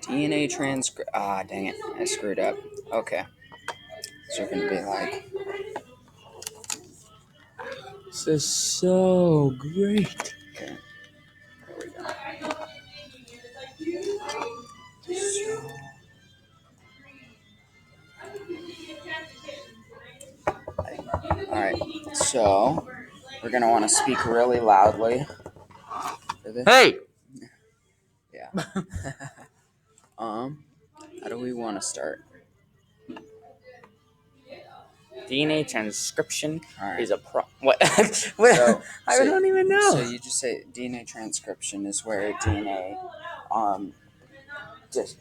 DNA transcript. Ah, dang it. I screwed up. Okay. So we're going to be like, This is so great. okay. There we go. Alright. So we're going to want to speak really loudly for this. Hey! Yeah. How do we want to start? DNA transcription Alright. is a what? What? I So- don't even know. So you just say DNA transcription is where DNA, just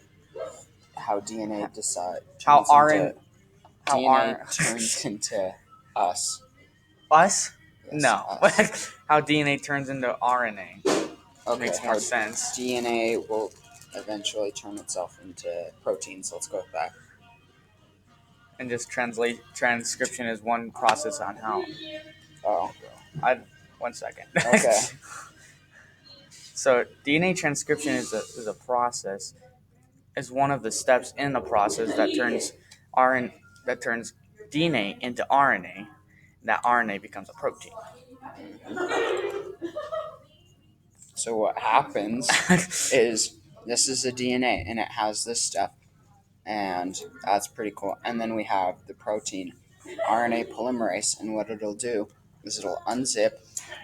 how DNA How turns into us. Us? Yes, No. us. How DNA turns into RNA. Okay, Makes more sense. DNA will eventually turn itself into protein, so let's go with that. And just transcription is one process on how. Oh, 1 second. okay. So DNA transcription is a process, is one of the steps in the process that turns DNA into RNA. That RNA becomes a protein. So what happens is this is a DNA, and it has this stuff, and that's pretty cool. And then we have the protein, RNA polymerase, and what it'll do is it'll unzip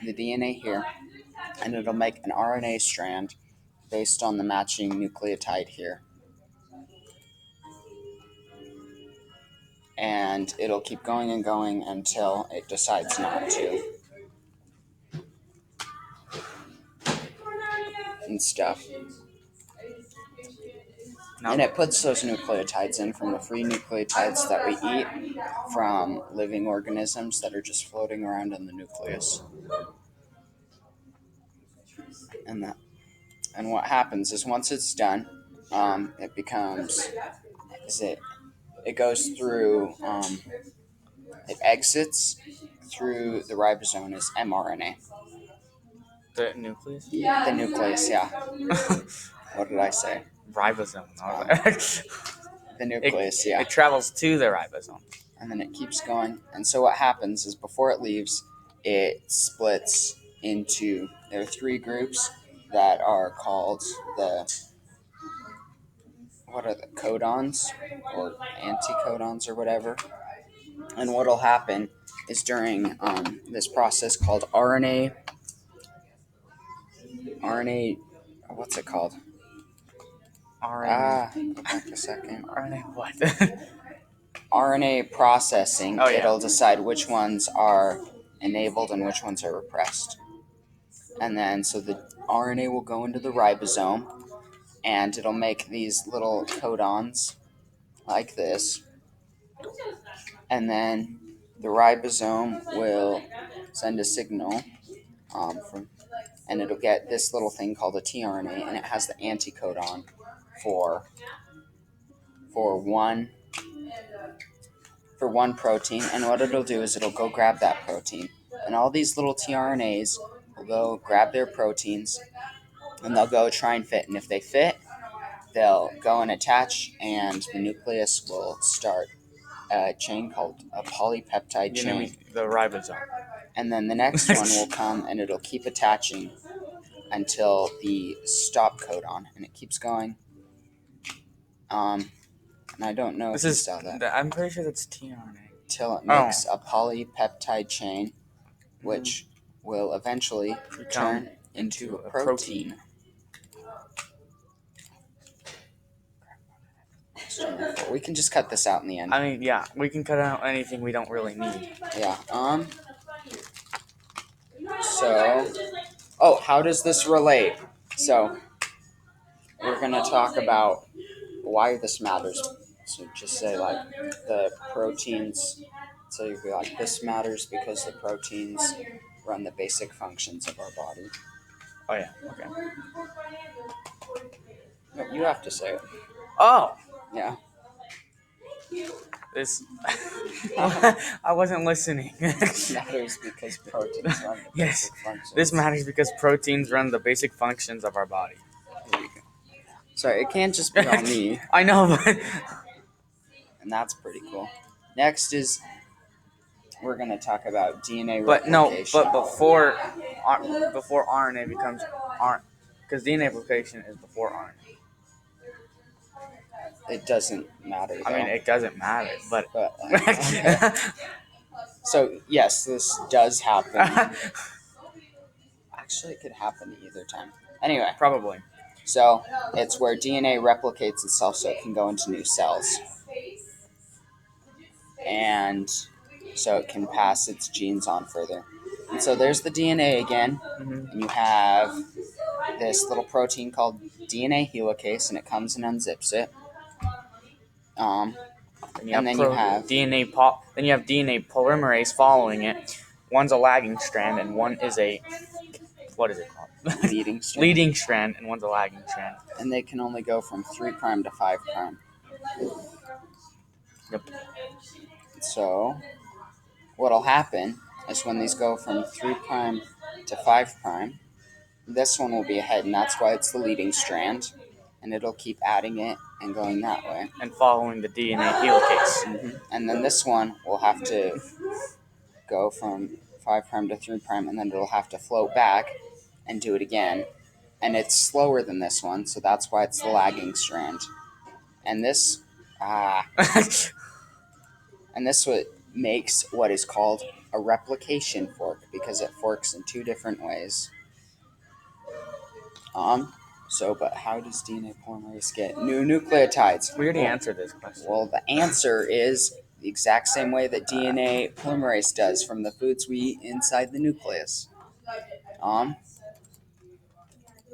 the DNA here, and it'll make an RNA strand based on the matching nucleotide here. And it'll keep going and going until it decides not to. And stuff. No. And it puts those nucleotides in from the free nucleotides that we eat from living organisms that are just floating around in the nucleus. And what happens is once it's done, it becomes, it goes through, it exits through the ribosome as mRNA. The nucleus? The nucleus, yeah. What did I say? Ribosome. The nucleus, yeah. It travels to the ribosome. And then it keeps going. And so what happens is before it leaves, it splits into, there are 3 groups that are called what are the codons or anticodons or whatever. And what'll happen is during this process called RNA, what's it called? RNA. Go back a second. RNA what? RNA processing, Oh, yeah. It'll decide which ones are enabled and which ones are repressed. And then, so the RNA will go into the ribosome, and it'll make these little codons like this. And then the ribosome will send a signal and it'll get this little thing called a tRNA, and it has the anticodon for one protein. And what it'll do is it'll go grab that protein, and all these little tRNAs will go grab their proteins, and they'll go try and fit. And if they fit, they'll go and attach, and the nucleus will start a chain called a polypeptide chain. The ribosome. And then the next one will come, and it'll keep attaching until the stop codon, and it keeps going. And I don't know if you saw that. I'm pretty sure that's tRNA. Till it makes a polypeptide chain, which will eventually turn into a protein. We can just cut this out in the end. I mean, yeah, we can cut out anything we don't really need. Yeah. How does this relate? So, we're going to talk about why this matters. So just say like the proteins. So you'd be like, this matters because the proteins run the basic functions of our body. Oh yeah. Okay. No, you have to say it. Oh. Yeah. This I wasn't listening. Matters because proteins run the Yes, basic functions. this matters because proteins run the basic functions of our body. There you go. Sorry, it can't just be all me, I know, but and that's pretty cool. Next is we're going to talk about DNA but no, replication. but before RNA becomes RNA, because DNA replication is before RNA. It doesn't matter, though. I mean, it doesn't matter, but okay. So yes, this does happen. Actually, it could happen either time. Anyway, probably. so it's where DNA replicates itself so it can go into new cells. And so it can pass its genes on further. And so there's the DNA again, Mm-hmm. and you have this little protein called DNA helicase, and it comes and unzips it. And then you have DNA then you have DNA polymerase following it. One's a lagging strand, and one is a what is it called? leading strand. Leading strand, and one's a lagging strand. And they can only go from 3' to 5'. Yep. So what'll happen is when these go from 3' to 5', this one will be ahead, and that's why it's the leading strand, and it'll keep adding it and going that way. And following the DNA helicase. Mm-hmm. And then this one will have to go from 5' to 3', and then it'll have to float back and do it again. And it's slower than this one, so that's why it's the lagging strand. And this, and this what makes what is called a replication fork, because it forks in two different ways. But how does DNA polymerase get new nucleotides? We already answered this question. Well, the answer is the exact same way that DNA polymerase does from the foods we eat inside the nucleus.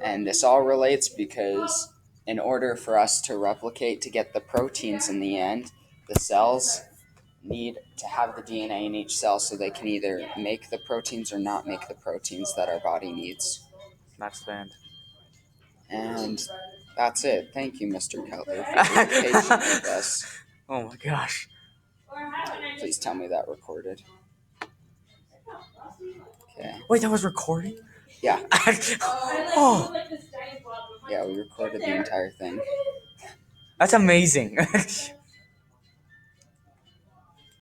And this all relates because in order for us to replicate to get the proteins in the end, the cells need to have the DNA in each cell so they can either make the proteins or not make the proteins that our body needs. That's the end. And that's it. Thank you, Mr. Cutler, for being patient with us. Oh my gosh. Please tell me that recorded. Okay. Wait, that was recording? Yeah. Oh. Yeah, we recorded the entire thing. That's amazing.